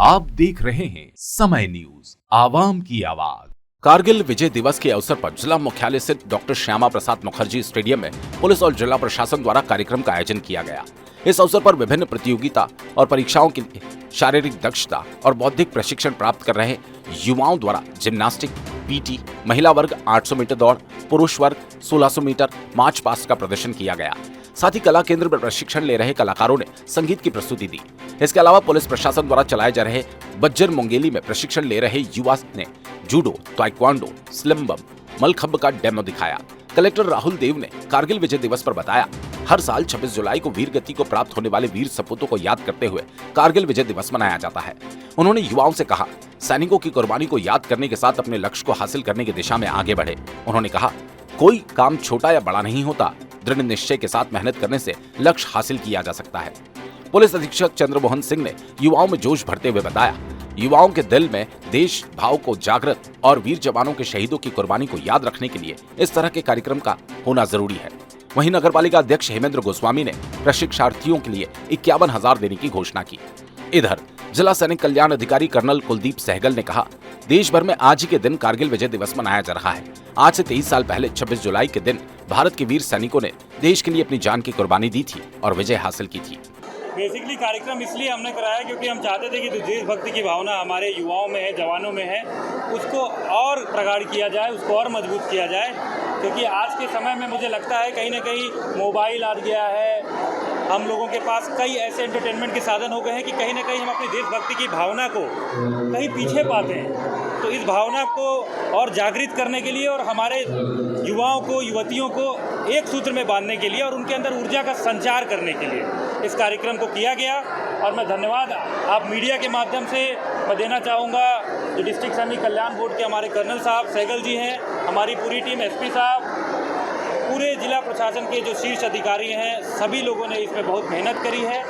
आप देख रहे हैं समय न्यूज, आवाम की आवाज। कारगिल विजय दिवस के अवसर पर जिला मुख्यालय स्थित डॉक्टर श्यामा प्रसाद मुखर्जी स्टेडियम में पुलिस और जिला प्रशासन द्वारा कार्यक्रम का आयोजन किया गया। इस अवसर पर विभिन्न प्रतियोगिता और परीक्षाओं के लिए शारीरिक दक्षता और बौद्धिक प्रशिक्षण प्राप्त कर रहे युवाओं द्वारा जिम्नास्टिक, पीटी, महिला वर्ग 800 मीटर दौड़, पुरुष वर्ग 1600 मीटर मार्च पास्ट का प्रदर्शन किया गया। साथ ही कला केंद्र में प्रशिक्षण ले रहे कलाकारों ने संगीत की प्रस्तुति दी। इसके अलावा पुलिस प्रशासन द्वारा चलाए जा रहे बज्जर मुंगेली में प्रशिक्षण ले रहे युवा ने जूडो, ताइक्वांडो, स्लिम मलखंब का डेमो दिखाया। कलेक्टर राहुल देव ने कारगिल विजय दिवस पर बताया, हर साल 26 जुलाई को वीर गति को प्राप्त होने वाले वीर सपूतों को याद करते हुए कारगिल विजय दिवस मनाया जाता है। उन्होंने युवाओं से कहा, सैनिकों की कुर्बानी को याद करने के साथ अपने लक्ष्य को हासिल करने की दिशा में आगे बढ़े। उन्होंने कहा, कोई काम छोटा या बड़ा नहीं होता, दृढ़ निश्चय के साथ मेहनत करने से लक्ष्य हासिल किया जा सकता है। पुलिस अधीक्षक चंद्रमोहन सिंह ने युवाओं में जोश भरते हुए बताया, युवाओं के दिल में देश भाव को जागृत और वीर जवानों के शहीदों की कुर्बानी को याद रखने के लिए इस तरह के कार्यक्रम का होना जरूरी है। वहीं नगरपालिका अध्यक्ष हेमेंद्र गोस्वामी ने प्रशिक्षार्थियों के लिए 51,000 देने की घोषणा की। इधर जिला सैनिक कल्याण अधिकारी कर्नल कुलदीप सहगल ने कहा, देश भर में आज ही के दिन कारगिल विजय दिवस मनाया जा रहा है। आज से 23 साल पहले 26 जुलाई के दिन भारत के वीर सैनिकों ने देश के लिए अपनी जान की कुर्बानी दी थी और विजय हासिल की थी। बेसिकली कार्यक्रम इसलिए हमने कराया क्योंकि हम चाहते थे कि जो देशभक्ति की भावना हमारे युवाओं में है, जवानों में है, उसको और प्रगाढ़ किया जाए, उसको और मजबूत किया जाए। क्योंकि आज के समय में मुझे लगता है कहीं ना कहीं मोबाइल आ गया है, हम लोगों के पास कई ऐसे एंटरटेनमेंट के साधन हो गए हैं कि कहीं ना कहीं हम अपनी देशभक्ति की भावना को कहीं पीछे पाते हैं। तो इस भावना को और जागृत करने के लिए और हमारे युवाओं को, युवतियों को एक सूत्र में बांधने के लिए और उनके अंदर ऊर्जा का संचार करने के लिए इस कार्यक्रम को किया गया। और मैं धन्यवाद आप मीडिया के माध्यम से मैं देना चाहूँगा, जो डिस्ट्रिक्ट सैनिक कल्याण बोर्ड के हमारे कर्नल साहब सहगल जी हैं, हमारी पूरी टीम, एसपी साहब, पूरे जिला प्रशासन के जो शीर्ष अधिकारी हैं, सभी लोगों ने इसमें बहुत मेहनत करी है।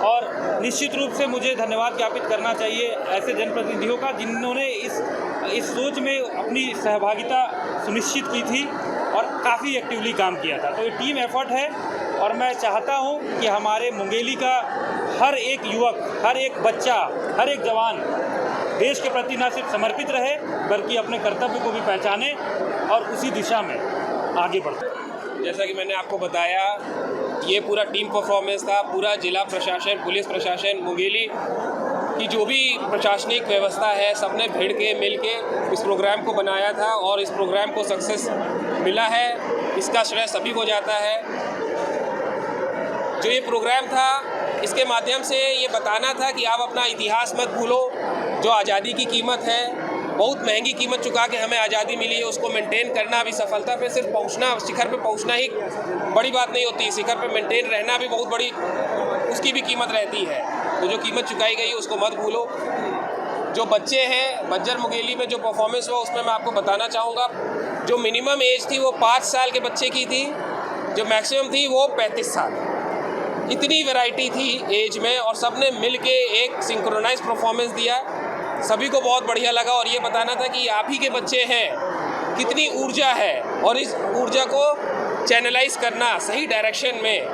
और निश्चित रूप से मुझे धन्यवाद ज्ञापित करना चाहिए ऐसे जनप्रतिनिधियों का जिन्होंने इस सोच में अपनी सहभागिता सुनिश्चित की थी और काफ़ी एक्टिवली काम किया था। तो ये टीम एफर्ट है और मैं चाहता हूँ कि हमारे मुंगेली का हर एक युवक, हर एक बच्चा, हर एक जवान देश के प्रति न सिर्फ समर्पित रहे बल्कि अपने कर्तव्य को भी पहचाने और उसी दिशा में आगे बढ़े। जैसा कि मैंने आपको बताया, ये पूरा टीम परफॉर्मेंस था। पूरा जिला प्रशासन, पुलिस प्रशासन, मुंगेली की जो भी प्रशासनिक व्यवस्था है, सबने भिड़ के मिल के इस प्रोग्राम को बनाया था और इस प्रोग्राम को सक्सेस मिला है। इसका श्रेय सभी को जाता है। जो ये प्रोग्राम था, इसके माध्यम से ये बताना था कि आप अपना इतिहास मत भूलो। जो आज़ादी की कीमत है, बहुत महंगी कीमत चुका के हमें आज़ादी मिली है, उसको मेंटेन करना भी, सफलता पे सिर्फ पहुंचना, शिखर पे पहुंचना ही बड़ी बात नहीं होती। शिखर पे मेंटेन रहना भी बहुत बड़ी, उसकी भी कीमत रहती है। तो जो कीमत चुकाई गई है उसको मत भूलो। जो बच्चे हैं, बज्जर मुंगेली में जो परफॉर्मेंस हुआ उसमें मैं आपको बताना चाहूँगा, जो मिनिमम एज थी वो 5 साल के बच्चे की थी, जो मैक्सिमम थी वो 35 साल। इतनी वैरायटी थी एज में और सब ने मिल के एक सिंक्रोनाइज परफॉर्मेंस दिया। सभी को बहुत बढ़िया लगा और ये बताना था कि आप ही के बच्चे हैं, कितनी ऊर्जा है और इस ऊर्जा को चैनलाइज करना सही डायरेक्शन में,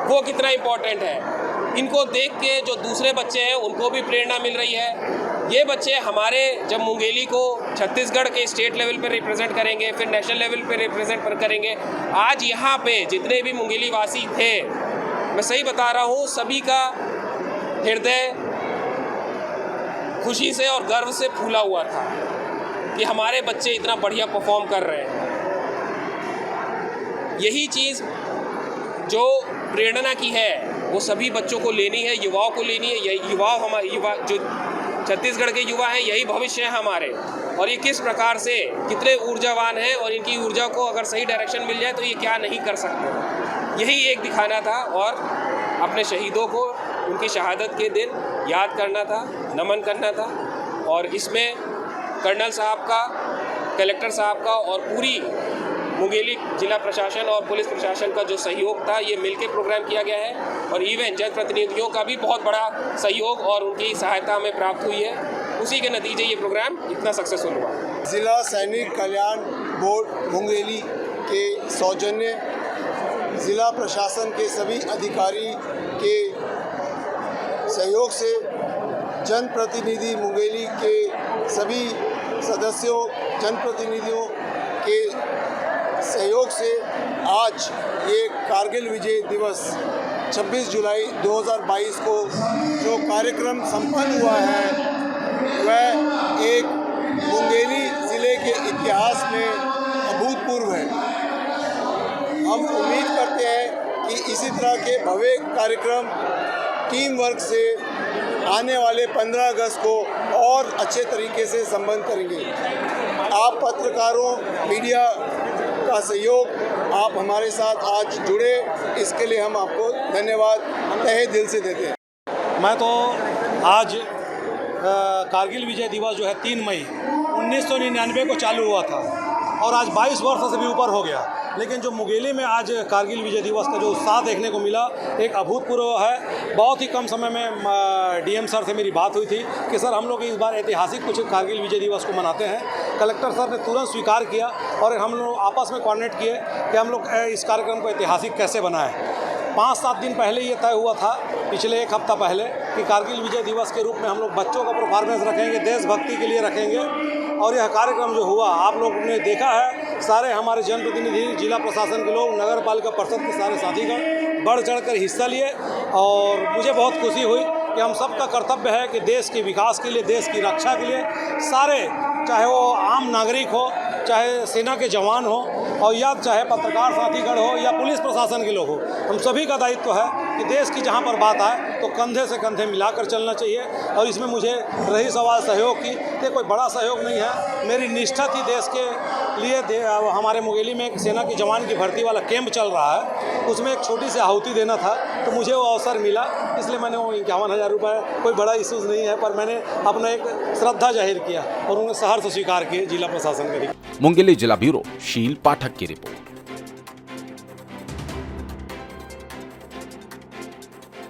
वो कितना इम्पोर्टेंट है। इनको देख के जो दूसरे बच्चे हैं उनको भी प्रेरणा मिल रही है। ये बच्चे हमारे जब मुंगेली को छत्तीसगढ़ के स्टेट लेवल पर रिप्रेजेंट करेंगे, फिर नेशनल लेवल पर रिप्रेजेंट करेंगे। आज यहाँ पे जितने भी मुंगेली वासी थे, मैं सही बता रहा हूँ, सभी का हृदय खुशी से और गर्व से फूला हुआ था कि हमारे बच्चे इतना बढ़िया परफॉर्म कर रहे हैं। यही चीज़ जो प्रेरणा की है वो सभी बच्चों को लेनी है, युवाओं को लेनी है। यही युवा जो छत्तीसगढ़ के युवा हैं, यही भविष्य है हमारे। और ये किस प्रकार से कितने ऊर्जावान हैं और इनकी ऊर्जा को अगर सही डायरेक्शन मिल जाए तो ये क्या नहीं कर सकते। यही एक दिखाना था और अपने शहीदों को उनकी शहादत के दिन याद करना था, नमन करना था। और इसमें कर्नल साहब का, कलेक्टर साहब का और पूरी मुंगेली जिला प्रशासन और पुलिस प्रशासन का जो सहयोग था, ये मिलकर प्रोग्राम किया गया है। और इवन जनप्रतिनिधियों का भी बहुत बड़ा सहयोग और उनकी सहायता हमें प्राप्त हुई है। उसी के नतीजे ये प्रोग्राम इतना सक्सेसफुल हुआ। जिला सैनिक कल्याण बोर्ड मुंगेली के सौजन्य जिला प्रशासन के सभी अधिकारी के सहयोग से जनप्रतिनिधि मुंगेली के सभी सदस्यों, जनप्रतिनिधियों के सहयोग से आज ये कारगिल विजय दिवस 26 जुलाई 2022 को जो कार्यक्रम संपन्न हुआ है वह एक मुंगेली ज़िले के इतिहास में अभूतपूर्व है। हम उम्मीद करते हैं कि इसी तरह के भव्य कार्यक्रम टीम वर्क से आने वाले 15 अगस्त को और अच्छे तरीके से संपन्न करेंगे। आप पत्रकारों, मीडिया का सहयोग, आप हमारे साथ आज जुड़े, इसके लिए हम आपको धन्यवाद तहे दिल से देते हैं। मैं तो आज कारगिल विजय दिवस जो है 3 मई 1999 को चालू हुआ था और आज 22 वर्ष से भी ऊपर हो गया, लेकिन जो मुंगेली में आज कारगिल विजय दिवस का जो उत्साह देखने को मिला एक अभूतपूर्व है। बहुत ही कम समय में डीएम सर से मेरी बात हुई थी कि सर हम लोग इस बार ऐतिहासिक कुछ कारगिल विजय दिवस को मनाते हैं। कलेक्टर सर ने तुरंत स्वीकार किया और हम लोग आपस में कोऑर्डिनेट किए कि हम लोग इस कार्यक्रम को ऐतिहासिक कैसे बनाएं। 5-7 दिन पहले ये तय हुआ था, पिछले 1 हफ्ता पहले, कि कारगिल विजय दिवस के रूप में हम लोग बच्चों का परफॉर्मेंस रखेंगे, देशभक्ति के लिए रखेंगे। और यह कार्यक्रम जो हुआ आप लोगों ने देखा है, सारे हमारे जनप्रतिनिधि, जिला प्रशासन के लोग, नगर पालिका परिषद के सारे साथीगण बढ़ चढ़कर हिस्सा लिए और मुझे बहुत खुशी हुई कि हम सबका कर्तव्य है कि देश के विकास के लिए, देश की रक्षा के लिए सारे, चाहे वो आम नागरिक हो, चाहे सेना के जवान हो और या चाहे पत्रकार साथीगण हो या पुलिस प्रशासन के लोग हो, हम सभी का दायित्व है कि देश की जहां पर बात आए तो कंधे से कंधे मिलाकर चलना चाहिए। और इसमें मुझे रही सवाल सहयोग की, ये कोई बड़ा सहयोग नहीं है, मेरी निष्ठा थी देश के लिए। हमारे मुंगेली में एक सेना के जवान की भर्ती वाला कैंप चल रहा है, उसमें एक छोटी सी आहुति देना था, तो मुझे वो अवसर मिला, इसलिए मैंने वो 51,000 रुपये, कोई बड़ा इशूज़ नहीं है, पर मैंने अपना एक श्रद्धा जाहिर किया और उन्हें सहर्ष स्वीकार किए जिला प्रशासन के। मुंगेली जिला ब्यूरो शील पाठक की रिपोर्ट।